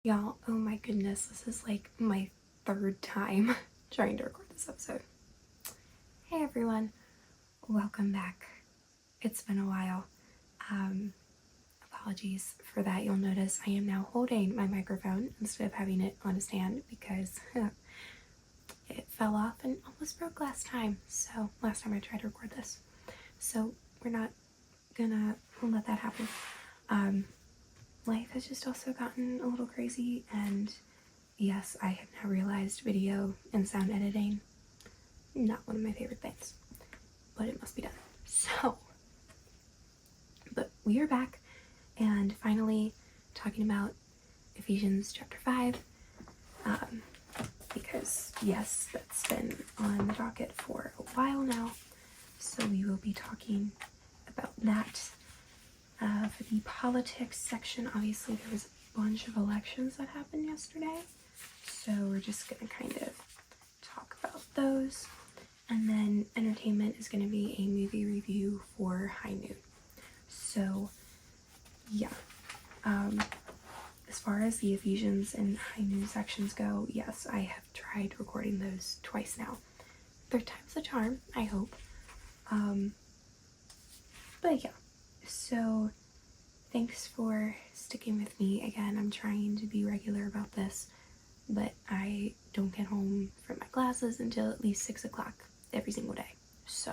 Y'all, oh my goodness, this is like my third time trying to record this episode. Hey everyone, welcome back. It's been a while. Apologies for that. You'll notice I am now holding my microphone instead of having it on a stand because it fell off and almost broke last time. So last time I tried to record this. So we're not gonna let that happen. Life has just also gotten a little crazy, and yes, I have now realized video and sound editing, not one of my favorite things, but it must be done. So, but we are back and finally talking about Ephesians chapter 5, because yes, that's been on the docket for a while now, so we will be talking about that. For the politics section, obviously there was a bunch of elections that happened yesterday, so we're just going to kind of talk about those. And then entertainment is going to be a movie review for High Noon. So yeah, as far as the Ephesians and High Noon sections go, yes, I have tried recording those twice now. Third time's a charm, I hope. But yeah, so thanks for sticking with me. Again, I'm trying to be regular about this, but I don't get home from my classes until at least 6 o'clock every single day. So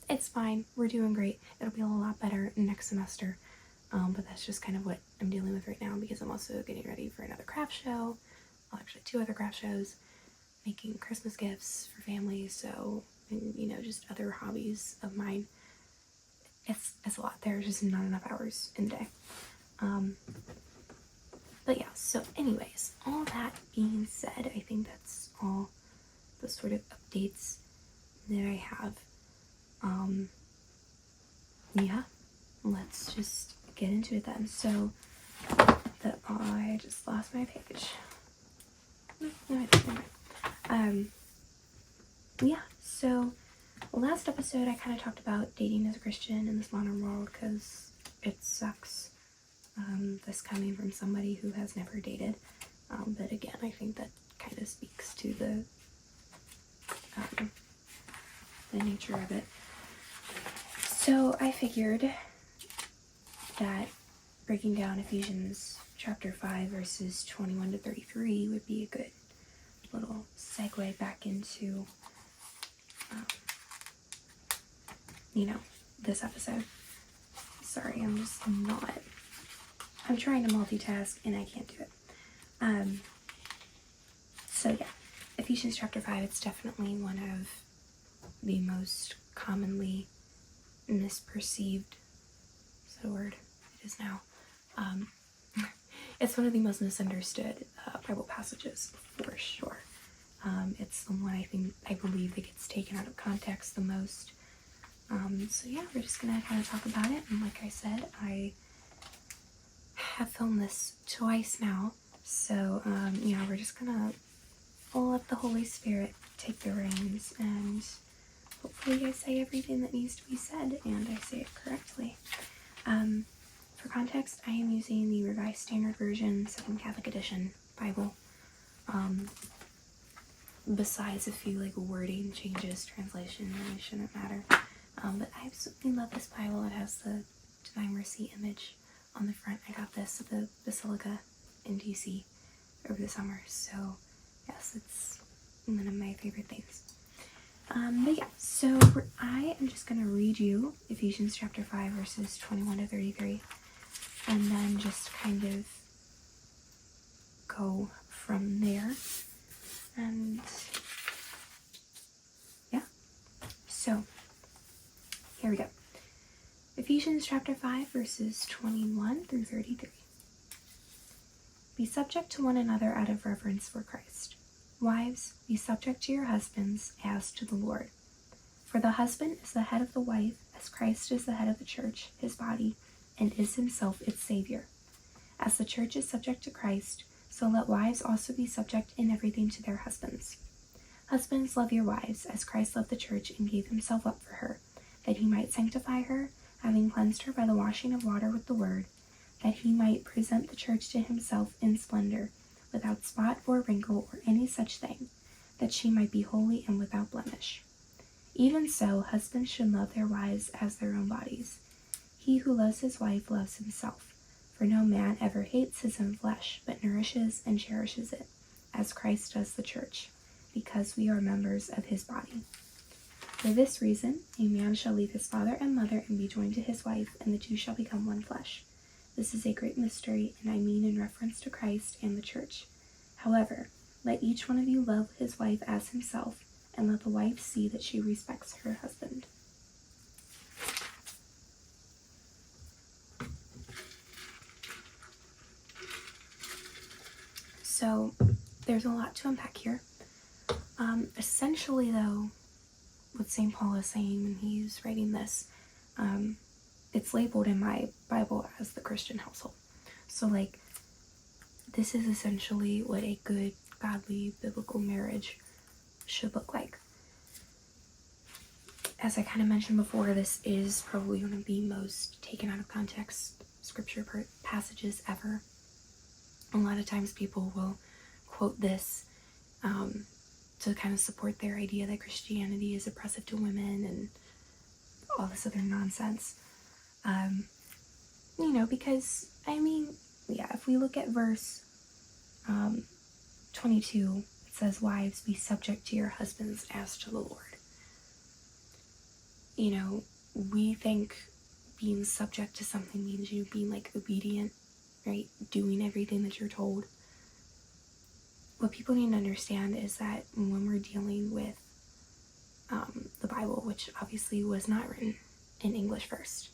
it's fine. We're doing great. It'll be a lot better next semester. But that's just kind of what I'm dealing with right now because I'm also getting ready for another craft show. Well, actually 2 other craft shows, making Christmas gifts for family, so, and just other hobbies of mine. It's a lot. There's just not enough hours in the day. But yeah, so anyways, all that being said, I think that's all the sort of updates that I have. Yeah, let's just get into it then. So, I just lost my page. Yeah, so last episode I kind of talked about dating as a Christian in this modern world because it sucks. This coming from somebody who has never dated. But again, I think that kind of speaks to the nature of it. So I figured that breaking down Ephesians chapter 5 verses 21 to 33 would be a good little segue back into this episode. Sorry, I'm trying to multitask and I can't do it. So yeah, Ephesians chapter 5, it's definitely one of the most commonly misperceived, is that a word? It is now. It's one of the most misunderstood Bible passages for sure. It's the one I believe that gets taken out of context the most. So yeah, we're just gonna kind of talk about it, and like I said, I have filmed this twice now, so we're just gonna let the Holy Spirit take the reins, and hopefully I say everything that needs to be said, and I say it correctly. For context, I am using the Revised Standard Version, Second Catholic Edition Bible. Besides a few wording changes, translation really shouldn't matter. But I absolutely love this Bible. It has the Divine Mercy image on the front. I got this at the Basilica in DC over the summer, so yes, it's one of my favorite things. But yeah, so I am just going to read you Ephesians chapter 5 verses 21 to 33, and then just kind of go from there. And yeah, so here we go. Ephesians chapter 5 verses 21 through 33. Be subject to one another out of reverence for Christ. Wives, be subject to your husbands as to the Lord. For the husband is the head of the wife, as Christ is the head of the church, his body, and is himself its Savior. As the church is subject to Christ, so let wives also be subject in everything to their husbands. Husbands, love your wives, as Christ loved the church and gave himself up for her, that he might sanctify her, having cleansed her by the washing of water with the word, that he might present the church to himself in splendor, without spot or wrinkle or any such thing, that she might be holy and without blemish. Even so, husbands should love their wives as their own bodies. He who loves his wife loves himself. For no man ever hates his own flesh, but nourishes and cherishes it, as Christ does the church, because we are members of his body. For this reason, a man shall leave his father and mother and be joined to his wife, and the two shall become one flesh. This is a great mystery, and I mean in reference to Christ and the church. However, let each one of you love his wife as himself, and let the wife see that she respects her husband. So, there's a lot to unpack here. Essentially, though, what St. Paul is saying when he's writing this, it's labeled in my Bible as the Christian household. So, like, this is essentially what a good, godly, biblical marriage should look like. As I kind of mentioned before, this is probably one of the most taken out of context scripture passages ever. A lot of times people will quote this to kind of support their idea that Christianity is oppressive to women and all this other nonsense. Because, if we look at verse 22, it says, "Wives, be subject to your husbands as to the Lord." We think being subject to something means you being, like, obedient, right? Doing everything that you're told. What people need to understand is that when we're dealing with the Bible, which obviously was not written in English first,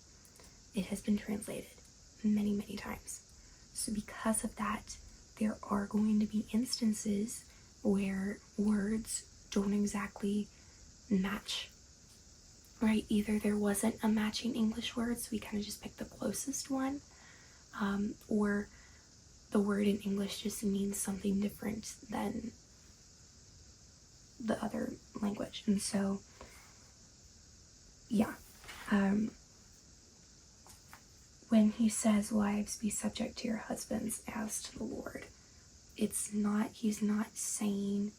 it has been translated many, many times. So because of that, there are going to be instances where words don't exactly match, right? Either there wasn't a matching English word, so we kind of just picked the closest one, or the word in English just means something different than the other language. And so, when he says, "Wives, be subject to your husbands as to the Lord," he's not saying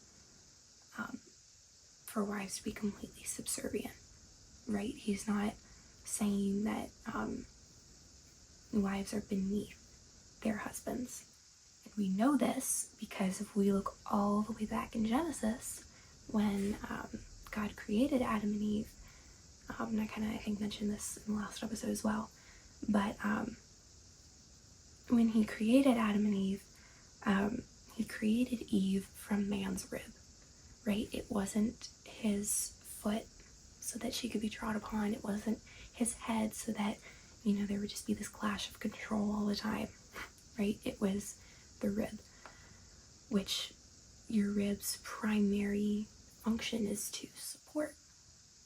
for wives to be completely subservient, right? He's not saying that wives are beneath their husbands. And we know this because if we look all the way back in Genesis, when God created Adam and Eve, and I think mentioned this in the last episode as well, but when he created Adam and Eve, he created Eve from man's rib, right? It wasn't his foot so that she could be trod upon. It wasn't his head so that, there would just be this clash of control all the time, right? It was the rib, which your rib's primary function is to support,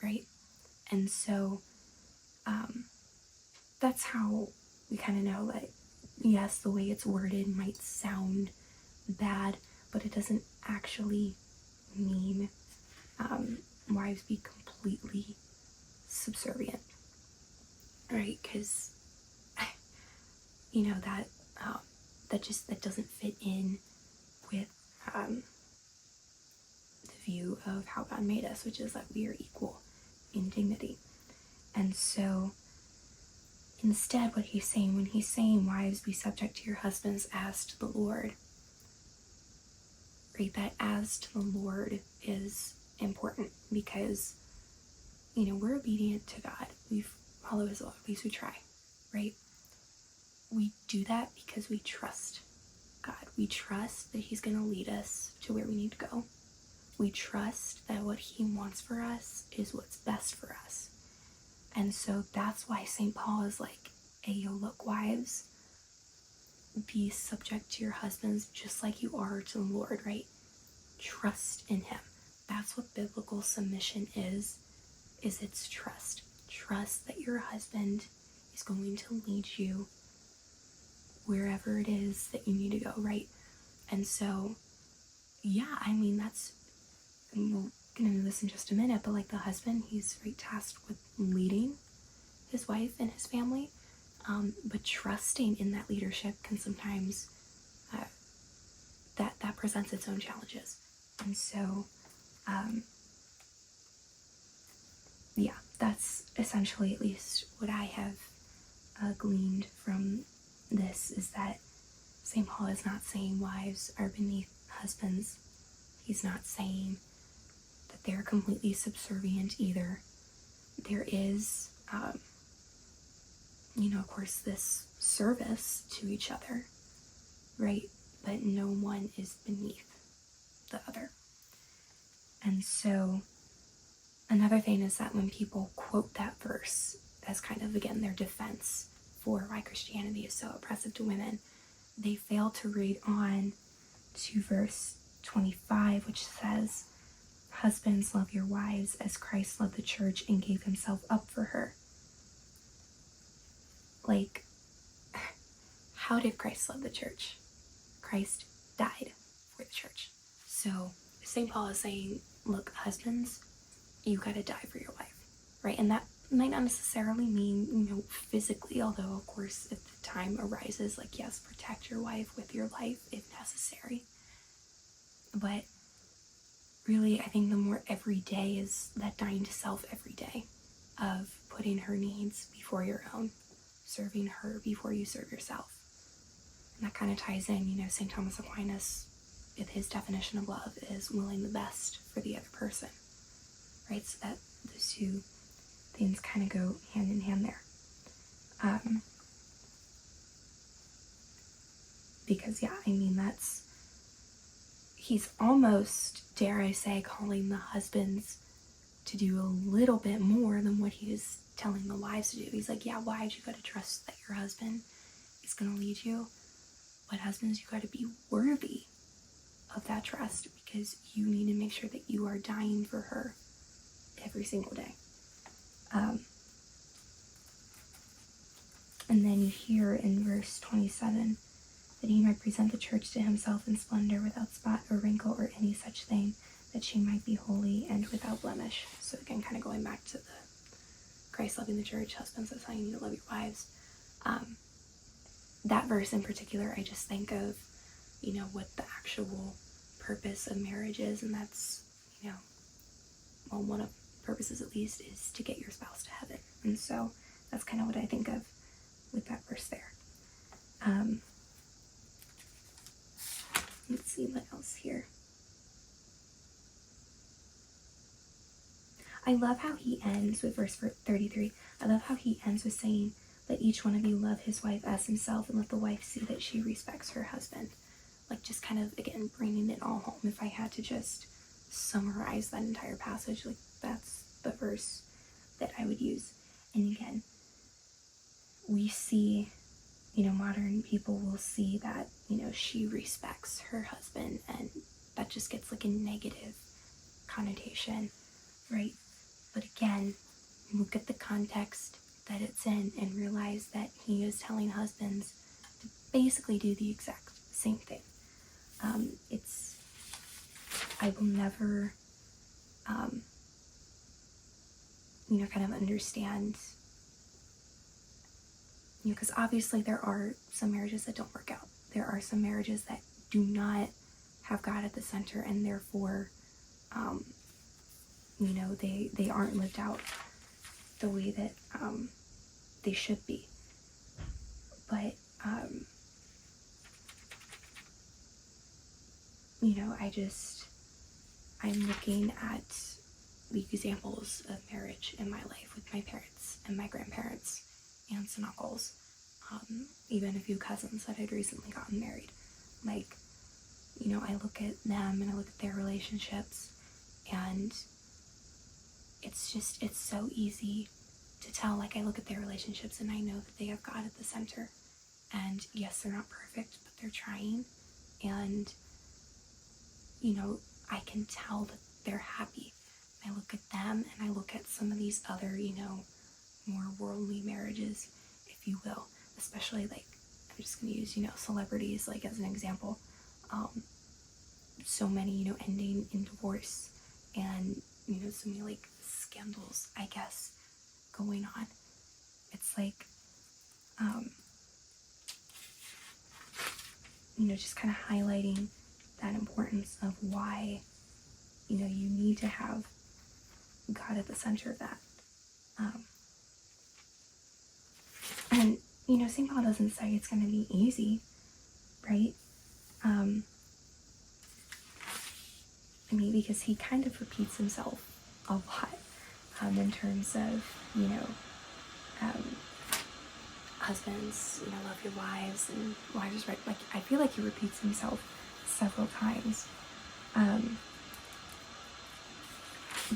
right? And so that's how we kind of know that, yes, the way it's worded might sound bad, but it doesn't actually mean wives be completely subservient, right? Because that doesn't fit in with the view of how God made us, which is that we are equal in dignity. And so instead, what he's saying, when he's saying, "Wives, be subject to your husbands as to the Lord," right, that "as to the Lord" is important because, we're obedient to God. We follow his law, at least we try, right? We do that because we trust God. We trust that he's going to lead us to where we need to go. We trust that what he wants for us is what's best for us. And so that's why St. Paul is like, "Hey, look, wives, be subject to your husbands just like you are to the Lord," right? Trust in him. That's what biblical submission is it's trust. Trust that your husband is going to lead you wherever it is that you need to go, right? And so, we'll get into this in just a minute, but like the husband, he's tasked with leading his wife and his family, but trusting in that leadership can sometimes, that presents its own challenges. And so, yeah, that's essentially at least what I have gleaned from this, is that St. Paul is not saying wives are beneath husbands. He's not saying that they're completely subservient either. There is, of course, this service to each other, right? But no one is beneath the other. And so another thing is that when people quote that verse as kind of, again, their defense for why Christianity is so oppressive to women, they fail to read on to verse 25, which says, "Husbands, love your wives as Christ loved the church and gave himself up for her." Like, how did Christ love the church? Christ died for the church. So St. Paul is saying, look, husbands, you gotta die for your wife, right? And that might not necessarily mean, physically, although, of course, if the time arises, like, yes, protect your wife with your life if necessary. But really, I think the more everyday is that dying to self every day, of putting her needs before your own, serving her before you serve yourself. And that kind of ties in, St. Thomas Aquinas, with his definition of love, is willing the best for the other person, right? So that those two things kind of go hand in hand there. Because, yeah, he's almost, dare I say, calling the husbands to do a little bit more than what he is telling the wives to do. He's like, yeah, wives, you gotta trust that your husband is gonna lead you. But husbands, you gotta be worthy of that trust, because you need to make sure that you are dying for her every single day. And then you hear in verse 27, that he might present the church to himself in splendor, without spot or wrinkle or any such thing, that she might be holy and without blemish. So again, kind of going back to the Christ loving the church, husbands, that's how you need to love your wives. That verse in particular, I just think of, what the actual purpose of marriage is, and that's, one of purposes at least, is to get your spouse to heaven. And so that's kind of what I think of with that verse there. Let's see what else here. I love how he ends with verse 33. I love how he ends with saying, "Let each one of you love his wife as himself, and let the wife see that she respects her husband." Like, just kind of, again, bringing it all home. If I had to just summarize that entire passage, like, that's the verse that I would use. And again, we see, modern people will see that, she respects her husband, and that just gets like a negative connotation, right? But again, look at the context that it's in and realize that he is telling husbands to basically do the exact same thing. I will never, kind of understand, because obviously there are some marriages that don't work out. There are some marriages that do not have God at the center, and therefore, they aren't lived out the way that they should be. But, I'm looking at the examples of marriage in my life with my parents and my grandparents, aunts and uncles, even a few cousins that had recently gotten married. Like, I look at them and I look at their relationships, and it's so easy to tell. Like, I look at their relationships and I know that they have God at the center. And yes, they're not perfect, but they're trying. And, I can tell that they're happy. I look at them and I look at some of these other, more worldly marriages, if you will. Especially, like, I'm just going to use, celebrities, like, as an example. So many, ending in divorce, and, so many, like, scandals, I guess, going on. It's like, just kind of highlighting that importance of why, you need to have God at the center of that. And, St. Paul doesn't say it's going to be easy, right? Because he kind of repeats himself a lot in terms of, husbands, love your wives, and wives, right? Like, I feel like he repeats himself several times.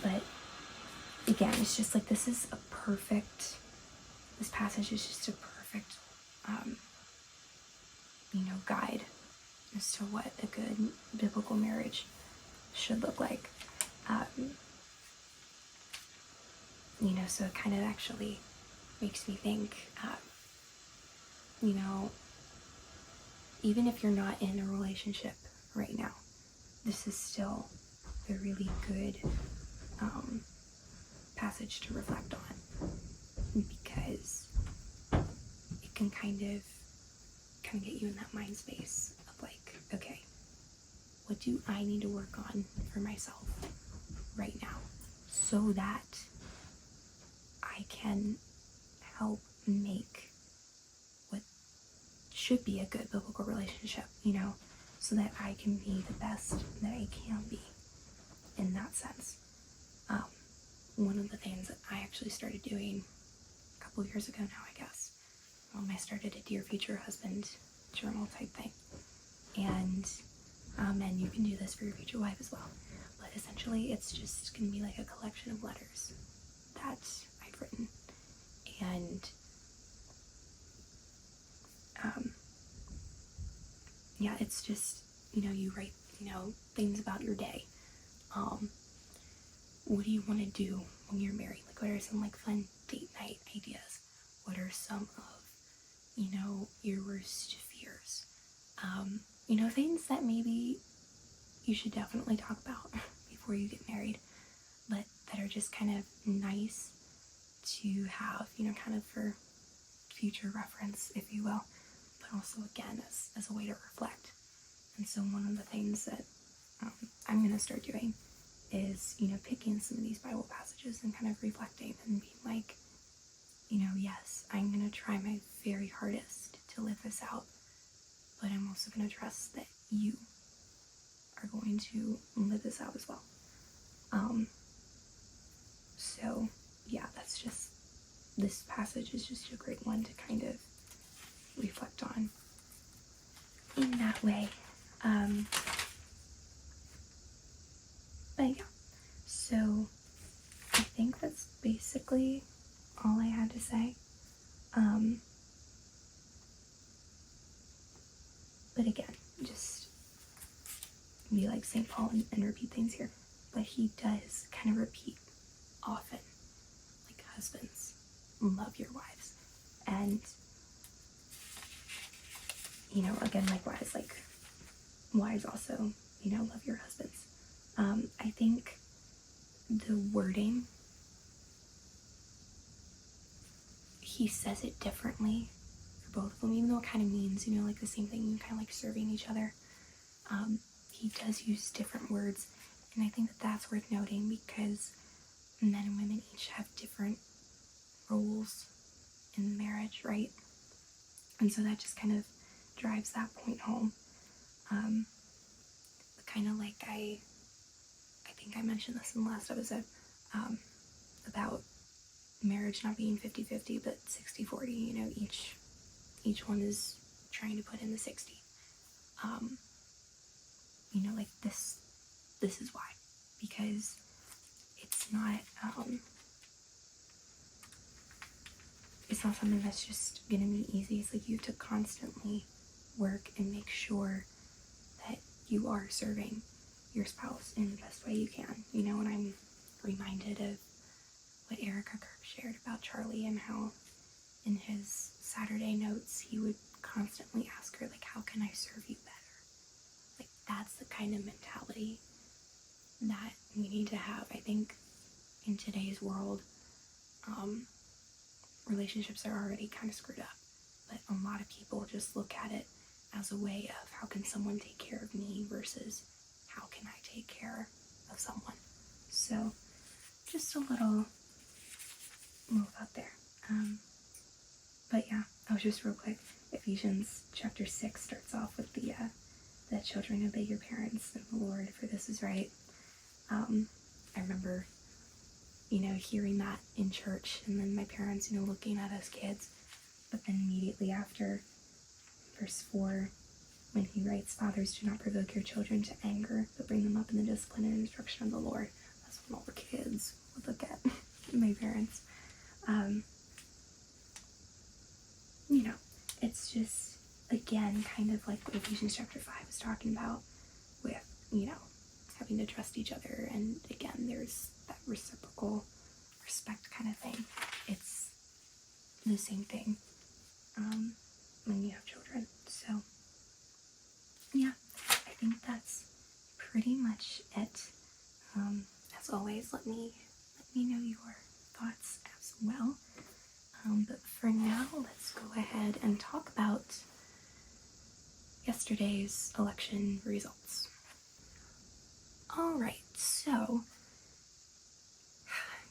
But again, it's just like, this passage is just a perfect, guide as to what a good biblical marriage should look like. So it kind of actually makes me think, even if you're not in a relationship right now, this is still a really good passage to reflect on, because it can kind of get you in that mind space of like, okay, what do I need to work on for myself right now so that I can help make what should be a good biblical relationship, so that I can be the best that I can be in that sense. One of the things that I actually started doing a couple years ago now, I guess, I started a Dear Future Husband journal type thing. And you can do this for your future wife as well. But essentially, it's just going to be like a collection of letters that I've written. And it's just, you write, things about your day. What do you want to do when you're married? Like, what are some like fun date night ideas? What are some of, your worst fears? Things that maybe you should definitely talk about before you get married, but that are just kind of nice to have, kind of for future reference, if you will, but also, again, as a way to reflect. And so one of the things that I'm going to start doing is, picking some of these Bible passages and kind of reflecting and being like, yes, I'm going to try my very hardest to live this out, but I'm also going to trust that you are going to live this out as well. So yeah, this passage is just a great one to kind of reflect on in that way. But yeah, so I think that's basically all I had to say. But again, just be like St. Paul and repeat things here. But he does kind of repeat often, like, husbands, love your wives. And, again, likewise, like, wives also, love your husbands. I think the wording, he says it differently for both of them, even though it kind of means, like the same thing, kind of like serving each other. He does use different words, and I think that that's worth noting, because men and women each have different roles in the marriage, right? And so that just kind of drives that point home. Kind of like I think I mentioned this in the last episode, about marriage not being 50-50, but 60-40, each one is trying to put in the 60. Like this is why, because it's not something that's just gonna be easy. It's like you have to constantly work and make sure that you are serving your spouse in the best way you can, and I'm reminded of what Erica Kirk shared about Charlie, and how in his Saturday notes he would constantly ask her, like, how can I serve you better? Like, that's the kind of mentality that we need to have. I think in today's world, relationships are already kind of screwed up, a lot of people just look at it as a way of how can someone take care of me versus how can I take care of someone. So just a little move out there. But yeah, I was just real quick. Ephesians chapter 6 starts off with the children obey your parents in the Lord, for this is right. I remember, hearing that in church, and then my parents, looking at us kids. But then immediately after, verse 4, when he writes, fathers, do not provoke your children to anger, but bring them up in the discipline and instruction of the Lord. That's when all the kids would look at my parents. It's just, again, kind of like what Ephesians chapter 5 is talking about with, having to trust each other. And again, there's that reciprocal respect kind of thing. It's the same thing when you have children. So, yeah, I think that's pretty much it. As always, let me know your thoughts as well. But for now, let's go ahead and talk about yesterday's election results. Alright, so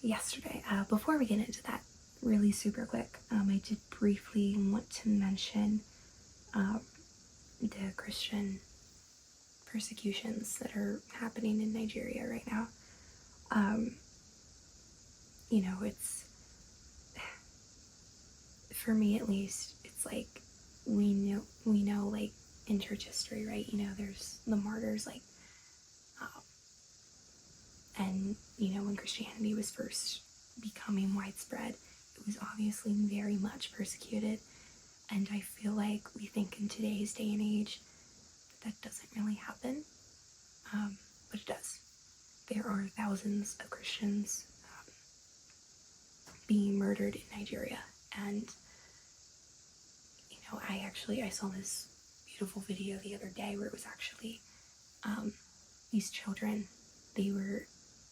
yesterday, before we get into that really super quick, I did briefly want to mention the Christian persecutions that are happening in Nigeria right now. It's, for me at least, it's like we know like in church history, right? There's the martyrs, like, and when Christianity was first becoming widespread, it was obviously very much persecuted. And I feel like we think in today's day and age that doesn't really happen, but it does. There are thousands of Christians being murdered in Nigeria, and I saw this beautiful video the other day where it was actually these children, they were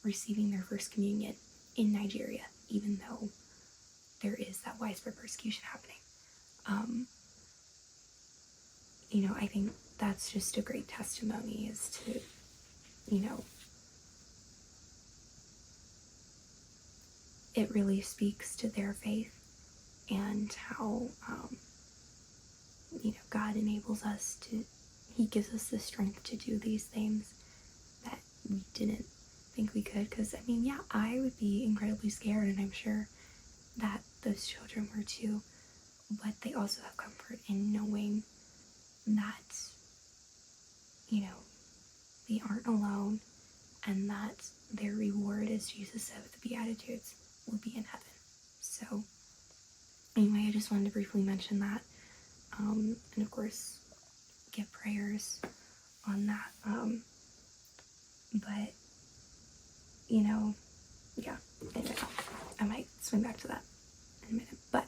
receiving their first communion in Nigeria, even though there is that widespread persecution happening. I think that's just a great testimony as to, it really speaks to their faith and how, God enables us to, he gives us the strength to do these things that we didn't think we could. Because, I would be incredibly scared, and I'm sure that those children were too, but they also have comfort in knowing that, they aren't alone, and that their reward, as Jesus said with the Beatitudes, will be in heaven. So, anyway, I just wanted to briefly mention that, and of course, give prayers on that, but, yeah, I might swing back to that in a minute, but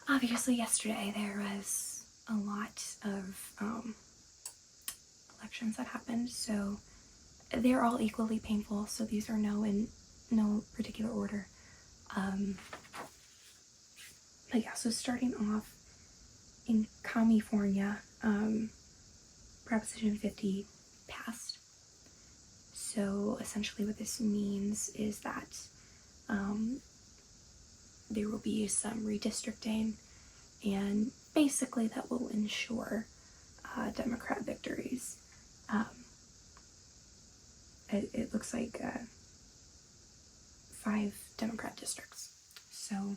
obviously yesterday there was a lot of elections that happened, so they're all equally painful, so these are in no particular order. But yeah, so starting off in California, Proposition 50 passed. So essentially what this means is that there will be some redistricting, and basically that will ensure Democrat victories. It looks like 5 Democrat districts. So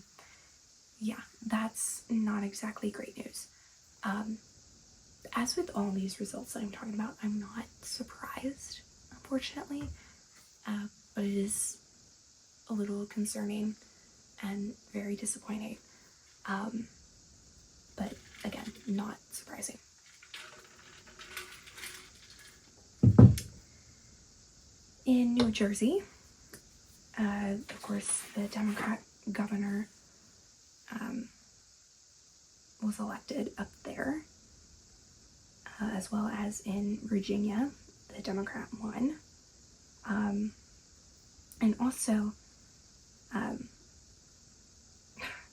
yeah, that's not exactly great news. As with all these results that I'm talking about, I'm not surprised, unfortunately, but it is a little concerning and very disappointing. But again, not surprising. In New Jersey, of course, the Democrat governor was elected up there, as well as in Virginia, the Democrat won. And also,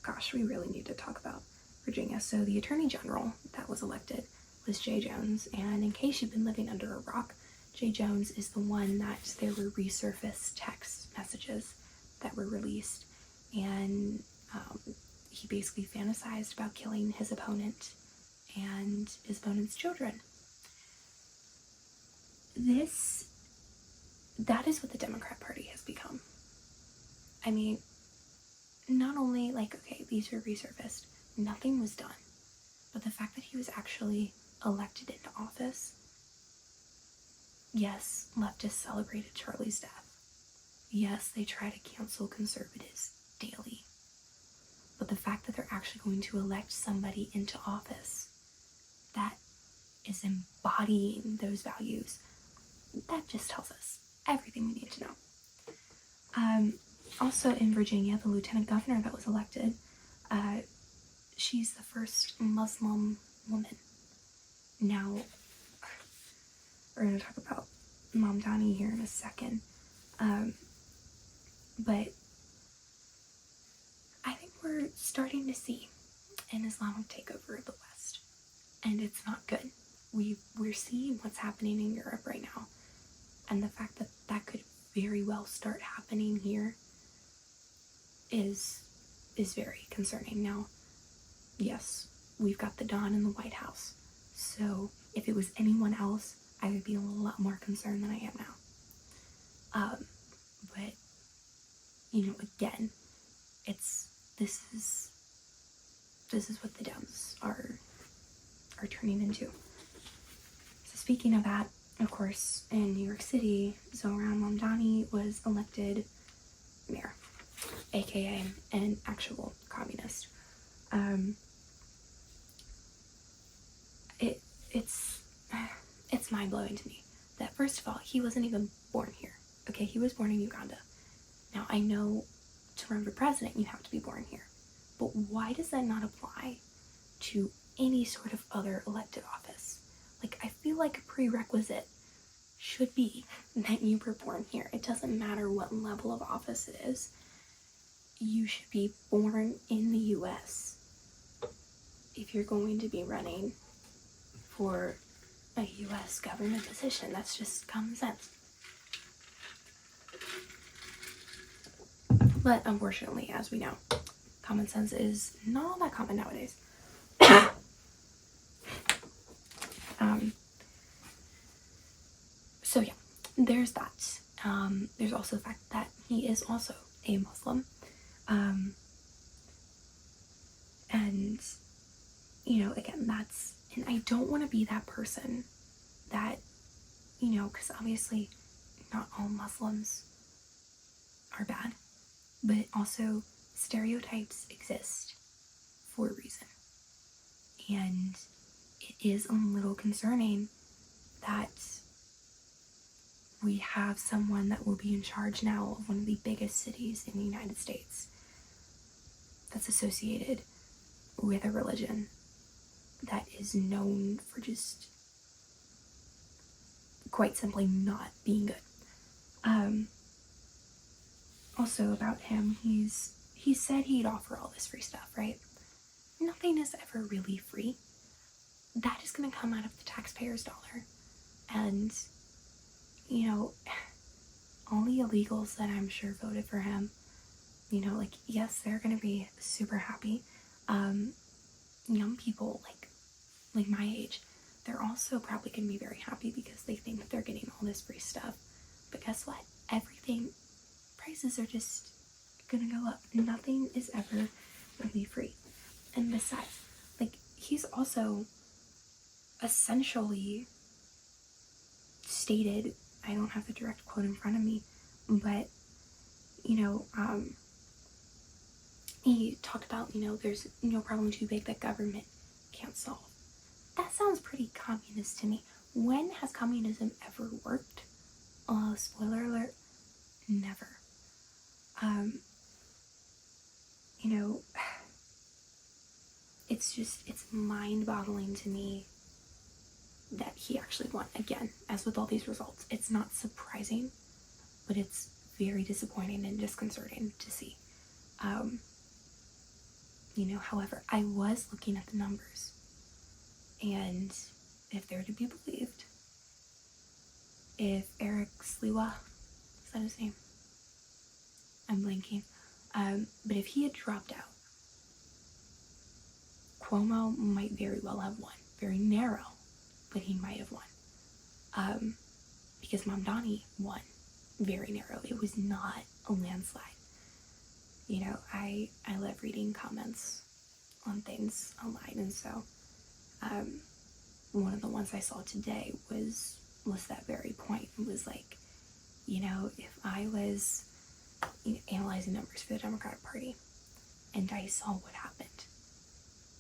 gosh, we really need to talk about Virginia. So the Attorney General that was elected was Jay Jones, and in case you've been living under a rock, Jay Jones is the one that there were resurfaced text messages that were released, and he basically fantasized about killing his opponent and his opponent's children. That is what the Democrat Party has become. I mean, not only okay, these were resurfaced, nothing was done, but the fact that he was actually elected into office, yes, leftists celebrated Charlie's death. Yes, they try to cancel conservatives daily. But the fact that they're actually going to elect somebody into office that is embodying those values, that just tells us everything we need to know. Also in Virginia, the lieutenant governor that was elected, she's the first Muslim woman. Now, we're going to talk about Mamdani here in a second. But I think we're starting to see an Islamic takeover of the West, and it's not good. We're seeing what's happening in Europe right now, and the fact that that could very well start happening here is very concerning. Now, yes, we've got the Don in the White House, so if it was anyone else, I would be a lot more concerned than I am now. But again, this is what the Dems are turning into. So speaking of that, of course, in New York City, Zohran Mamdani was elected mayor, aka an actual communist. It's mind-blowing to me that, first of all, he wasn't even born here. Okay, he was born in Uganda. Now, I know to run for president, you have to be born here. But why does that not apply to any sort of other elected office? I feel like a prerequisite should be that you were born here. It doesn't matter what level of office it is. You should be born in the U.S. if you're going to be running for a U.S. government position. That's just common sense. But unfortunately, as we know, common sense is not all that common nowadays. So yeah, there's that. There's also the fact that he is also a Muslim. And, again, and I don't want to be that person that, because obviously not all Muslims are bad, but also stereotypes exist for a reason. And it is a little concerning that we have someone that will be in charge now of one of the biggest cities in the United States that's associated with a religion that is known for just quite simply not being good. Also about him, he said he'd offer all this free stuff, right? Nothing is ever really free. That is going to come out of the taxpayer's dollar. And, all the illegals that I'm sure voted for him, yes, they're going to be super happy. Young people, like my age, they're also probably going to be very happy because they think that they're getting all this free stuff. But guess what? Prices are just going to go up. Nothing is ever really free. And besides, he's also essentially stated, I don't have the direct quote in front of me, but, he talked about, there's no problem too big that government can't solve. That sounds pretty communist to me. When has communism ever worked? Spoiler alert, never. It's mind-boggling to me that he actually won. Again, as with all these results, it's not surprising, but it's very disappointing and disconcerting to see. However, I was looking at the numbers, and if they're to be believed, if Eric Sliwa, is that his name? I'm blanking. But if he had dropped out, Cuomo might very well have won. Very narrow, but he might have won. Because Mamdani won very narrow. It was not a landslide. I love reading comments on things online, and so one of the ones I saw today was that very point. It was like, if I was analyzing numbers for the Democratic Party and I saw what happened,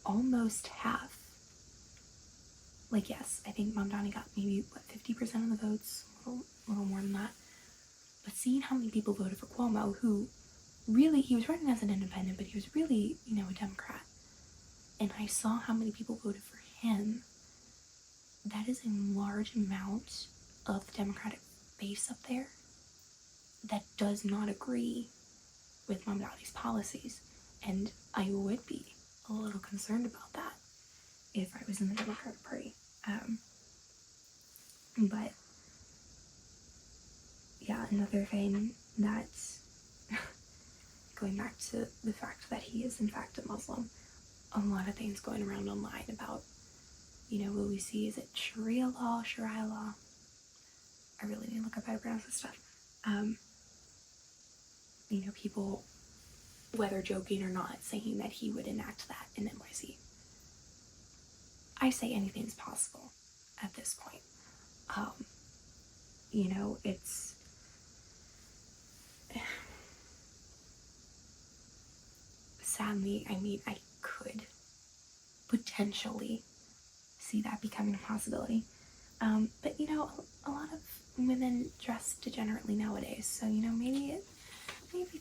almost half, like, yes, I think Mamdani got maybe 50% of the votes, a little more than that, but seeing how many people voted for Cuomo, who really, he was running as an independent, but he was really, a Democrat, and I saw how many people voted for him, that is a large amount of the Democratic base up there that does not agree with Mamdani's policies, and I would be a little concerned about that if I was in the Democratic Party. But yeah, another thing that's going back to the fact that he is in fact a Muslim, a lot of things going around online about, will we see, is it Sharia law? I really need to look up how to pronounce this stuff. People, whether joking or not, saying that he would enact that in NYC. I say anything's possible at this point. It's sadly, I could potentially see that becoming a possibility. But a lot of women dress degenerately nowadays, so maybe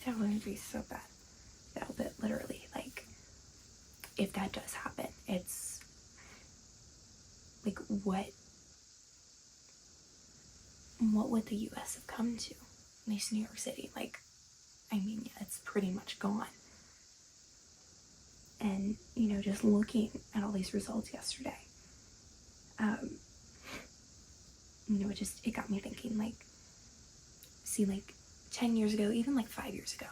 that wouldn't be so bad. No, but literally, like, if that does happen, it's like, what would the US have come to? At least New York City, like, yeah, it's pretty much gone. And just looking at all these results yesterday, it got me thinking, like, 10 years ago, even like 5 years ago,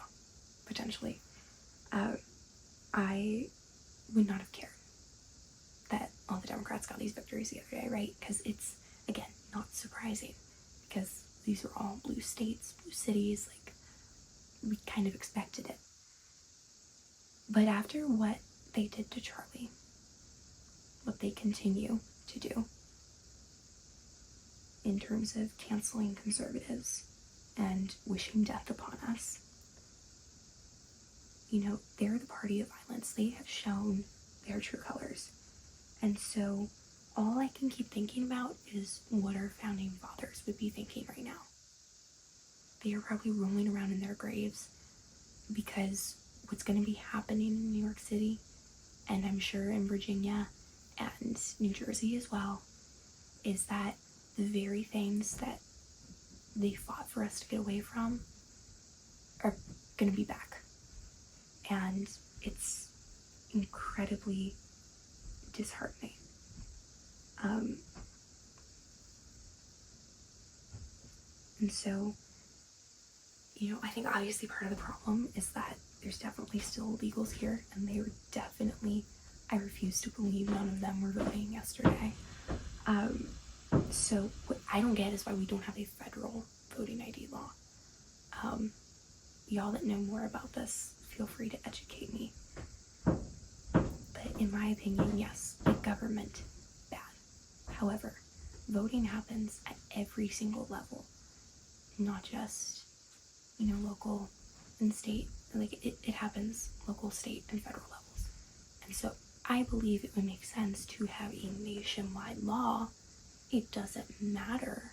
potentially, I would not have cared that all the Democrats got these victories the other day, right? Because it's, again, not surprising, because these were all blue states, blue cities, like, we kind of expected it. But after what they did to Charlie, what they continue to do in terms of canceling conservatives and wishing death upon us, they're the party of violence. They have shown their true colors. And so all I can keep thinking about is what our founding fathers would be thinking right now. They are probably rolling around in their graves, because what's going to be happening in New York City, and I'm sure in Virginia and New Jersey as well, is that the very things that they fought for us to get away from are going to be back. And it's incredibly disheartening. And so, I think obviously part of the problem is that there's definitely still illegals here, and they were definitely, I refuse to believe none of them were voting yesterday. So what I don't get is why we don't have a federal voting ID law. Y'all that know more about this, feel free to educate me. But in my opinion, yes, big government, bad. However, voting happens at every single level, not just, local and state. Like, it happens local, state, and federal levels. And so I believe it would make sense to have a nationwide law. It doesn't matter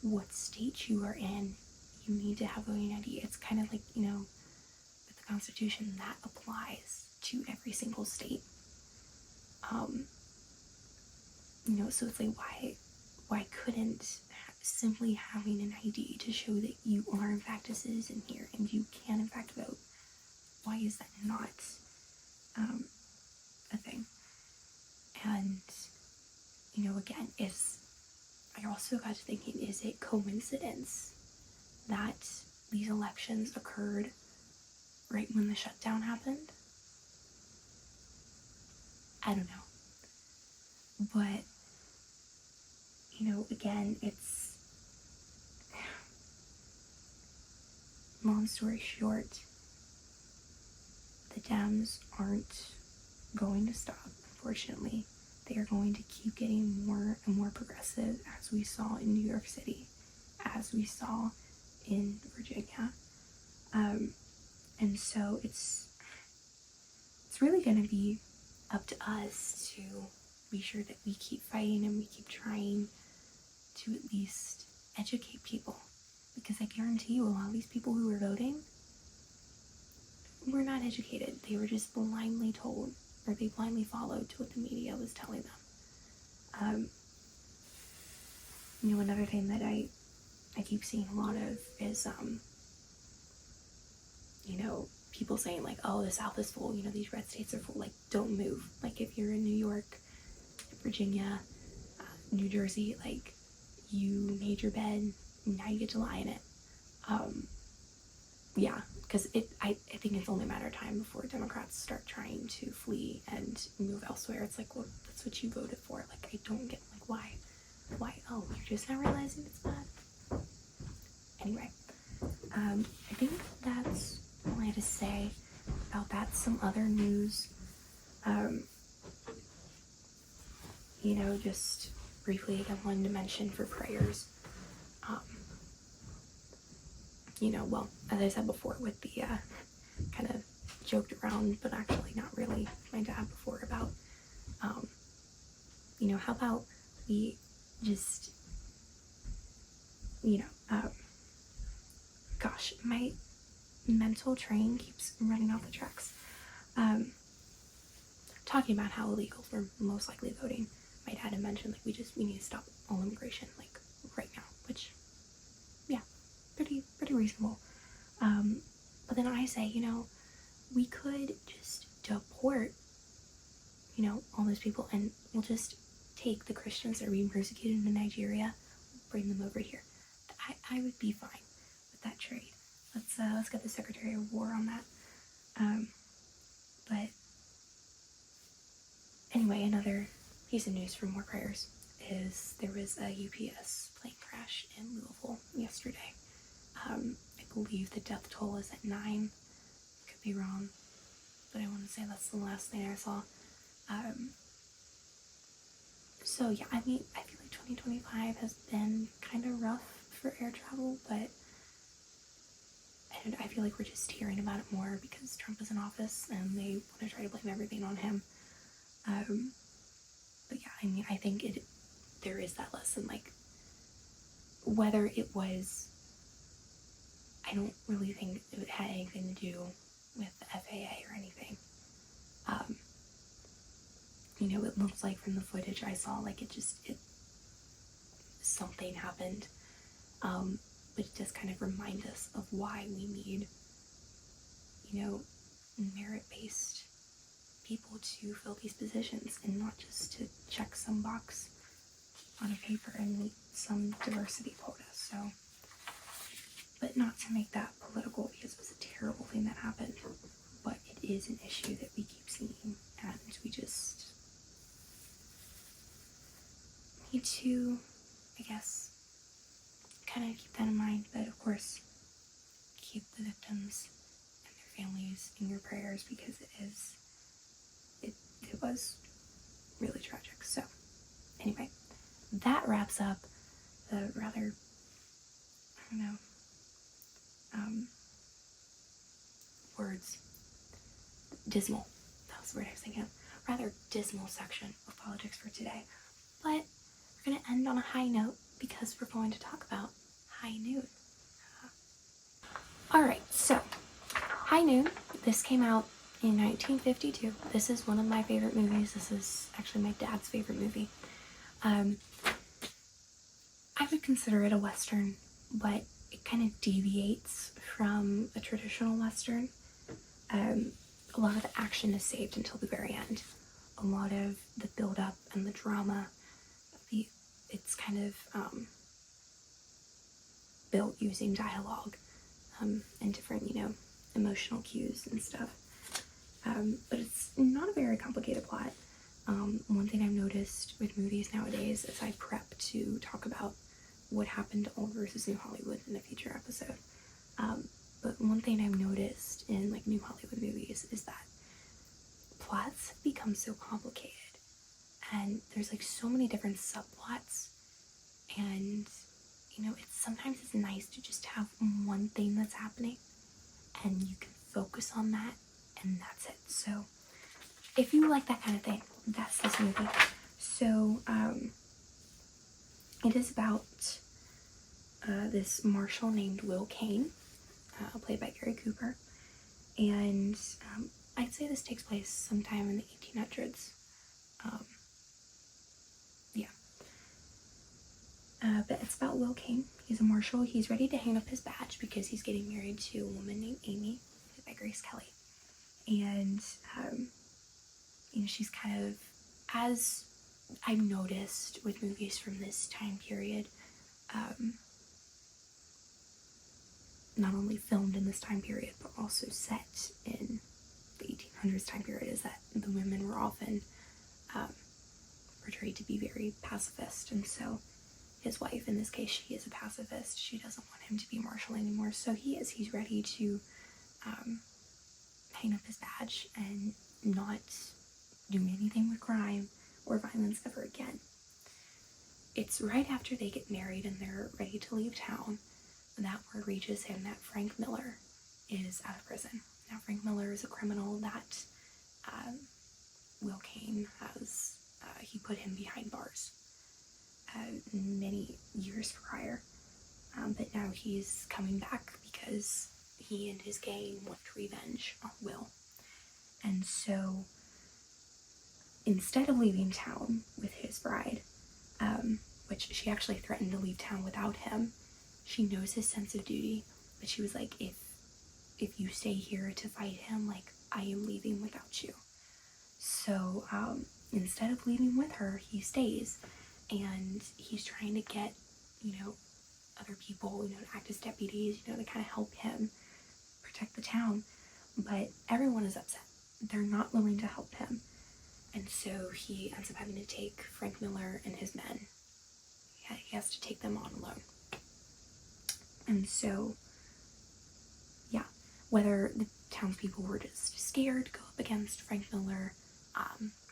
what state you are in, you need to have voting ID. It's kind of like, with the Constitution, that applies to every single state. So it's like, why couldn't simply having an ID to show that you are in fact a citizen here and you can in fact vote, why is that not a thing. And, again, I also got to thinking, is it coincidence that these elections occurred right when the shutdown happened? I don't know. But, again, it's, long story short, the Dems aren't going to stop, unfortunately. They are going to keep getting more and more progressive, as we saw in New York City, as we saw in Virginia. And so it's really going to be up to us to be sure that we keep fighting and we keep trying to at least educate people. Because I guarantee you, a lot of these people who were voting were not educated. They were just blindly told, or they blindly followed to what the media was telling them. Another thing that I keep seeing a lot of is, people saying like, oh, the South is full, these red states are full, like, don't move. Like, if you're in New York, Virginia, New Jersey, like, you made your bed, now you get to lie in it. Yeah, because I think it's only a matter of time before Democrats start trying to flee and move elsewhere. It's like, well, that's what you voted for. Like, I don't get, like, why? Oh, you're just not realizing it's bad? Anyway, I think that's all I had to say about that. Some other news, just briefly, I wanted to mention for prayers, well, as I said before, with the, kind of joked around, but actually not really, my dad before about, how about we just, gosh, my mental train keeps running off the tracks. Talking about how illegal we're most likely voting. My dad had mentioned, like, we need to stop all immigration, like, right now, which, yeah, pretty reasonable. But then I say, we could just deport, all those people, and we'll just take the Christians that are being persecuted in Nigeria, bring them over here. I would be fine with that trade. Let's get the Secretary of War on that. But anyway, another piece of news for more prayers is there was a UPS plane crash in Louisville yesterday. I believe the death toll is at 9. Could be wrong, but I want to say that's the last thing I saw. So yeah, I mean, I feel like 2025 has been kind of rough for air travel, but I feel like we're just hearing about it more because Trump is in office and they want to try to blame everything on him. But yeah, I mean, I think there is that lesson, like, whether it was, I don't really think it had anything to do with the FAA or anything. It looks like from the footage I saw, like, something happened. But it does kind of remind us of why we need, merit-based people to fill these positions and not just to check some box on a paper and meet some diversity quota. So, but not to make that political, because it was a terrible thing that happened, but it is an issue that we keep seeing, and we just need to, I guess, kind of keep that in mind. But of course, keep the victims and their families in your prayers, because it was really tragic. So anyway, that wraps up the rather, dismal, that was the word I was thinking of, rather dismal section of politics for today. But we're going to end on a high note because we're going to talk about High Noon. Alright, so High Noon, this came out in 1952. This is one of my favorite movies. This is actually my dad's favorite movie. I would consider it a Western, but it kind of deviates from a traditional Western. A a lot of the action is saved until the very end. A lot of the build-up and the drama, it's kind of built using dialogue and different, emotional cues and stuff. But it's not a very complicated plot. One thing I've noticed with movies nowadays is I prep to talk about what happened to Old versus New Hollywood in a future episode. But one thing I've noticed in like New Hollywood movies is that plots have become so complicated, and there's like so many different subplots, and sometimes it's nice to just have one thing that's happening and you can focus on that, and that's it. So if you like that kind of thing, that's this movie. So it is about this marshal named Will Kane, played by Gary Cooper, and I'd say this takes place sometime in the 1800s. But it's about Will Kane. He's a marshal. He's ready to hang up his badge because he's getting married to a woman named Amy, played by Grace Kelly. And, she's kind of, as I've noticed with movies from this time period, not only filmed in this time period, but also set in the 1800s time period, is that the women were often portrayed to be very pacifist. And so his wife, in this case, she is a pacifist. She doesn't want him to be marshal anymore. So he's ready to hang up his badge and not do anything with crime or violence ever again. It's right after they get married and they're ready to leave town that word reaches him that Frank Miller is out of prison. Now, Frank Miller is a criminal that Will Kane has, he put him behind bars many years prior. But now he's coming back because he and his gang want revenge on Will. And so instead of leaving town with his bride, which she actually threatened to leave town without him, she knows his sense of duty, but she was like, if you stay here to fight him, like, I am leaving without you. So instead of leaving with her, he stays, and he's trying to get, other people, to act as deputies, to kind of help him protect the town. But everyone is upset. They're not willing to help him. And so he ends up having to take Frank Miller and his men. Yeah, he has to take them on alone. And so, yeah, whether the townspeople were just scared to go up against Frank Miller,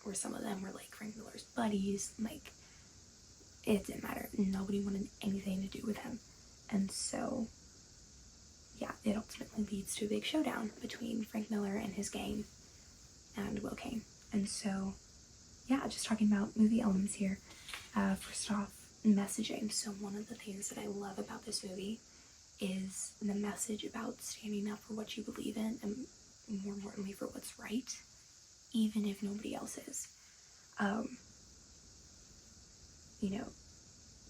or some of them were like Frank Miller's buddies, like, it didn't matter. Nobody wanted anything to do with him. And so, yeah, it ultimately leads to a big showdown between Frank Miller and his gang and Will Kane. And so, yeah, just talking about movie elements here. First off, messaging. So one of the things that I love about this movie is the message about standing up for what you believe in, and more importantly for what's right, even if nobody else is.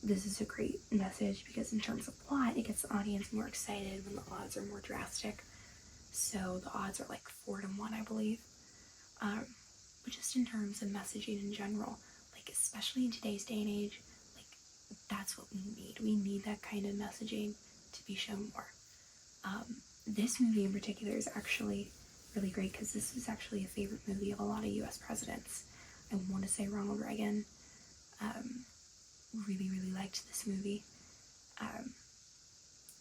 This is a great message because in terms of plot, it gets the audience more excited when the odds are more drastic. So the odds are like 4-1, I believe. But just in terms of messaging in general, like especially in today's day and age, like that's what we need. We need that kind of messaging to be shown more. This movie in particular is actually really great because this is actually a favorite movie of a lot of US presidents. I want to say Ronald Reagan really liked this movie.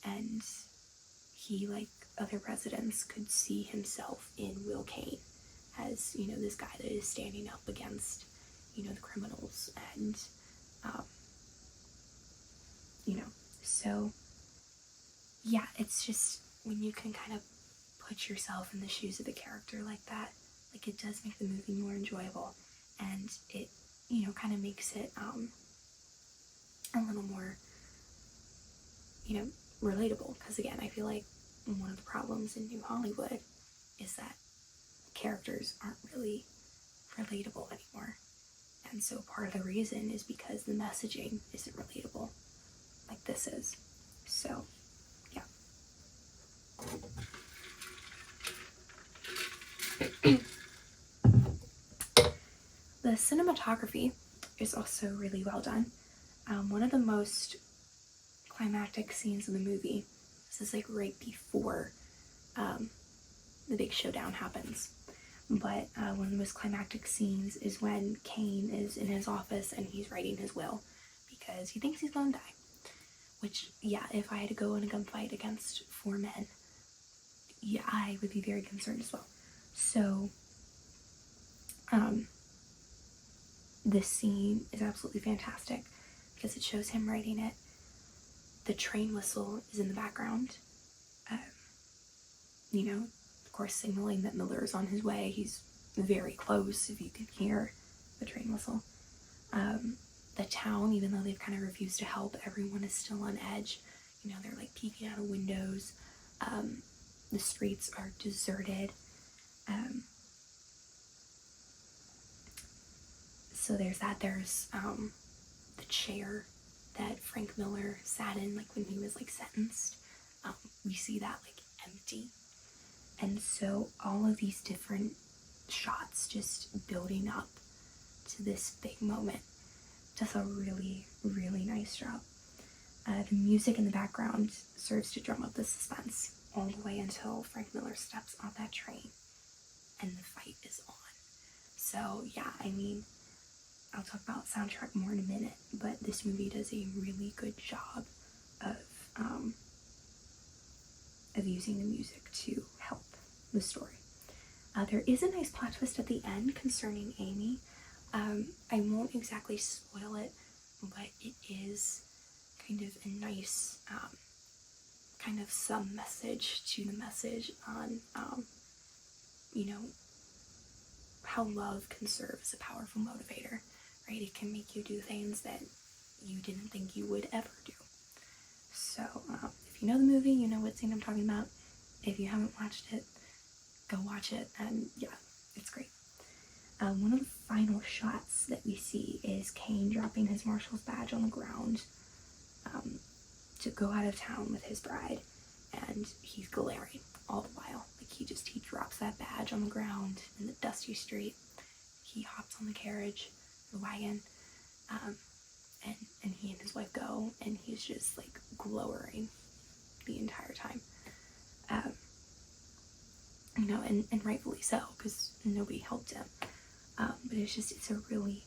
And he, like other presidents, could see himself in Will Kane as, this guy that is standing up against, the criminals. And, so, yeah, it's just when you can kind of put yourself in the shoes of the character like that, like it does make the movie more enjoyable. And it, kind of makes it, a little more, relatable. Because again, I feel like one of the problems in New Hollywood is that characters aren't really relatable anymore. And so part of the reason is because the messaging isn't relatable like this is. So, yeah. The cinematography is also really well done. One of the most climactic scenes in the movie, this is like right before the big showdown happens, but one of the most climactic scenes is when Kane is in his office and he's writing his will because he thinks he's going to die. Which, yeah, if I had to go in a gunfight against 4 men, yeah, I would be very concerned as well. So, this scene is absolutely fantastic because it shows him writing it. The train whistle is in the background, of course, signaling that Miller is on his way. He's very close, if you can hear the train whistle. The town, even though they've kind of refused to help, everyone is still on edge. They're like peeking out of windows. The streets are deserted. So there's that. There's the chair that Frank Miller sat in, like when he was like sentenced. We see that like empty. And so all of these different shots just building up to this big moment does a really, really nice job. The music in the background serves to drum up the suspense all the way until Frank Miller steps on that train and the fight is on. So yeah, I'll talk about soundtrack more in a minute, but this movie does a really good job of using the music to help the story. There is a nice plot twist at the end concerning Amy. I won't exactly spoil it, but it is kind of a nice kind of sub-message to the message on, how love can serve as a powerful motivator, right? It can make you do things that you didn't think you would ever do. So, if you know the movie, you know what scene I'm talking about. If you haven't watched it, go watch it, and yeah, it's great. One of the final shots that we see is Kane dropping his marshal's badge on the ground to go out of town with his bride, and he's glaring all the while. Like he drops that badge on the ground in the dusty street. He hops on the carriage, the wagon, and he and his wife go, and he's just like glowering the entire time. And rightfully so, because nobody helped him. But it's a really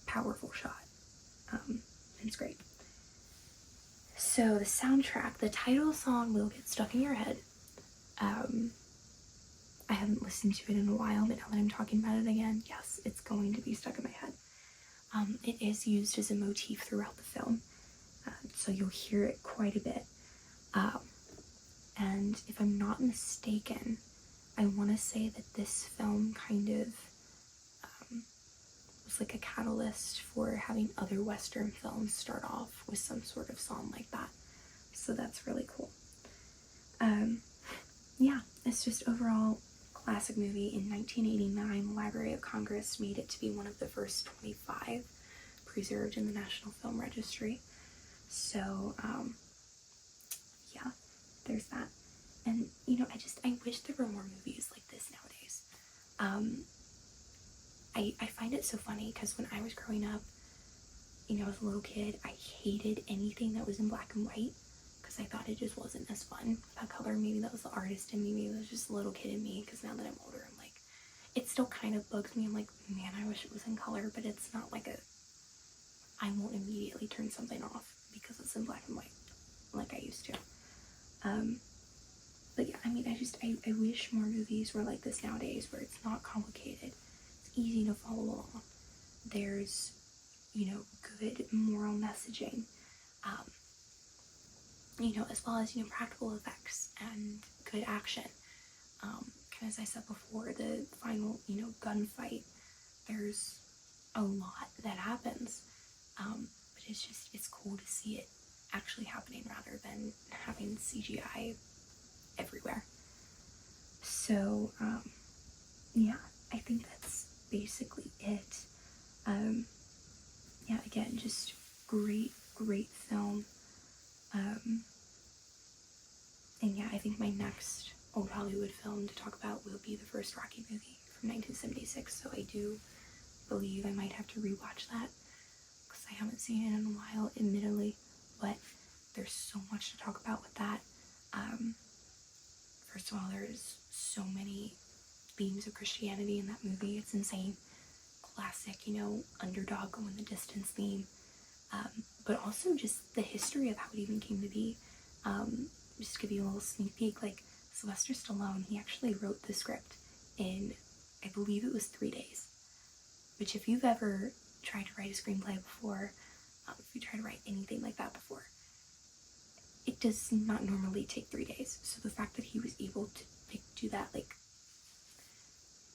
powerful shot. And it's great. So the soundtrack, the title song will get stuck in your head. I haven't listened to it in a while, but now that I'm talking about it again, yes, it's going to be stuck in my head. It is used as a motif throughout the film, so you'll hear it quite a bit. And if I'm not mistaken, I want to say that this film kind of was like a catalyst for having other Western films start off with some sort of song like that. So that's really cool. Yeah, it's just overall classic movie. In 1989, the Library of Congress made it to be one of the first 25 preserved in the National Film Registry. So, yeah, there's that. And, I wish there were more movies like this nowadays. I find it so funny because when I was growing up, as a little kid, I hated anything that was in black and white because I thought it just wasn't as fun about color. Maybe that was the artist in me, maybe it was just a little kid in me, because now that I'm older, I'm like, it still kind of bugs me. I'm like, man, I wish it was in color, but it's not like I won't immediately turn something off because it's in black and white like I used to. But yeah, I wish more movies were like this nowadays, where it's not complicated. It's easy to follow along. There's, good moral messaging, as well as, practical effects and good action. As I said before, the final, gunfight, there's a lot that happens. But it's cool to see it actually happening rather than having CGI everywhere. So, yeah, I think that's basically it. Yeah, again, just great film. And yeah, I think my next old Hollywood film to talk about will be the first Rocky movie from 1976. So I do believe I might have to rewatch that because I haven't seen it in a while, admittedly, but there's so much to talk about with that. First of all, there's so many themes of Christianity in that movie. It's insane. Classic, underdog going the distance theme. But also just the history of how it even came to be. Just to give you a little sneak peek, like Sylvester Stallone, he actually wrote the script in, I believe it was 3 days. Which, if you've ever tried to write a screenplay before, if you try to write anything like that before, it does not normally take 3 days. So the fact that he was able to do that, like,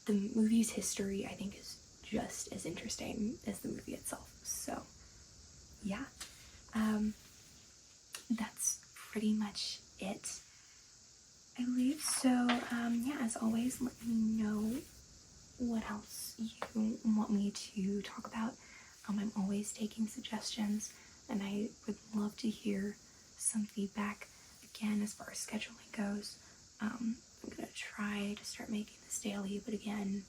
the movie's history, I think, is just as interesting as the movie itself. So, yeah. That's pretty much it, I believe. So, yeah, as always, let me know what else you want me to talk about. I'm always taking suggestions, and I would love to hear some feedback. Again, as far as scheduling goes, I'm gonna try to start making this daily, but again,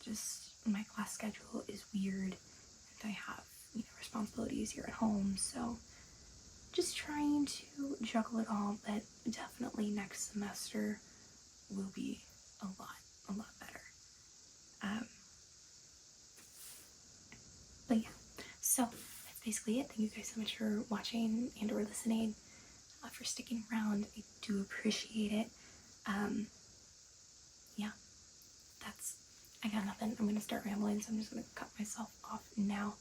just my class schedule is weird, and I have responsibilities here at home, so just trying to juggle it all. But definitely next semester will be a lot better. But yeah, so that's basically it. Thank you guys so much for watching and or listening, for sticking around. I do appreciate it. Yeah, I got nothing. I'm gonna start rambling, so I'm just gonna cut myself off now.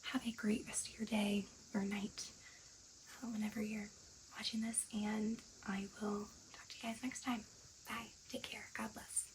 Have a great rest of your day or night, whenever you're watching this, and I will talk to you guys next time. Bye. Take care. God bless.